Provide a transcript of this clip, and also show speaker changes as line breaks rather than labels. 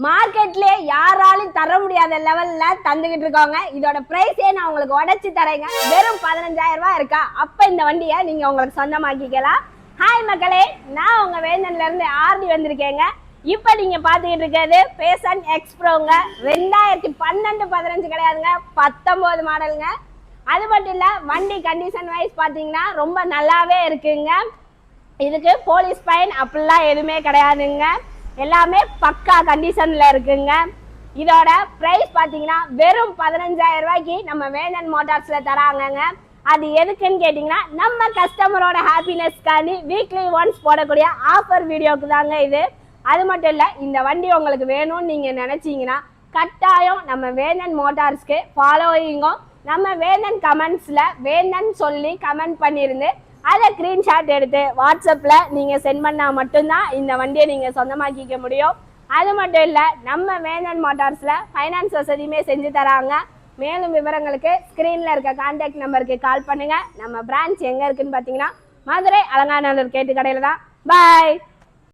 மார்க்கெட்ல யாராலும் தர முடியாத லெவல்ல தந்துகிட்டு இருக்காங்க. இதோட பிரைஸே நான் உங்களுக்கு உடைச்சு தரேங்க. வெறும் 15,000 ரூபாய் இருக்கா? அப்ப இந்த வண்டியை நீங்க உங்களுக்கு சொந்தமாக்கிக்கலாம். ஹாய் மக்களே, நான் உங்க வேந்தன்ல இருந்து ஆர்டி வந்திருக்கேங்க. இப்ப நீங்க பாத்துக்கிட்டு இருக்கிறது பேஷன் எக்ஸ்ப்ரோங்க. 2012-15 கிடையாதுங்க, 19 மாடலுங்க. அது மட்டும் இல்ல, வண்டி கண்டிஷன் வைஸ் பாத்தீங்கன்னா ரொம்ப நல்லாவே இருக்குங்க. இதுக்கு போலீஸ் ஃபைன் அப்படிலாம் எதுவுமே கிடையாதுங்க. எல்லாமே பக்கா கண்டிஷன்ல இருக்குங்க. இதோட பிரைஸ் பாத்தீங்கன்னா வெறும் 15,000 ரூபாய்க்கு நம்ம வேந்தன் மோட்டார்ஸ்ல தராங்கங்க. அது எதுக்குன்னு கேட்டீங்கன்னா, நம்ம கஸ்டமரோட ஹாப்பினஸ்க்காண்டி வீக்லி ஒன்ஸ் போடக்கூடிய ஆஃபர் வீடியோக்கு தாங்க இது. அது மட்டும் இல்ல, இந்த வண்டி உங்களுக்கு வேணும்னு நீங்க நினைச்சீங்கன்னா கட்டாயம் நம்ம வேந்தன் மோட்டார்ஸ்க்கு ஃபாலோயிங்கும் நம்ம வேந்தன் கமெண்ட்ஸ்ல வேந்தன் சொல்லி கமெண்ட் பண்ணிருந்து அதை ஸ்கிரீன்ஷாட் எடுத்து வாட்ஸ்அப்பில் நீங்கள் சென்ட் பண்ணால் மட்டும்தான் இந்த வண்டியை நீங்கள் சொந்தமாக்கிக்க முடியும். அது மட்டும் இல்லை, நம்ம வேந்தன் மோட்டார்ஸில் ஃபைனான்ஸ் வசதியுமே செஞ்சு தராங்க. மேலும் விவரங்களுக்கு ஸ்க்ரீனில் இருக்க கான்டாக்ட் நம்பருக்கு கால் பண்ணுங்கள். நம்ம பிரான்ச் எங்கே இருக்குன்னு பார்த்தீங்கன்னா மதுரை அலங்காநல்லூர் கேட்டு கடையில் தான். பாய்.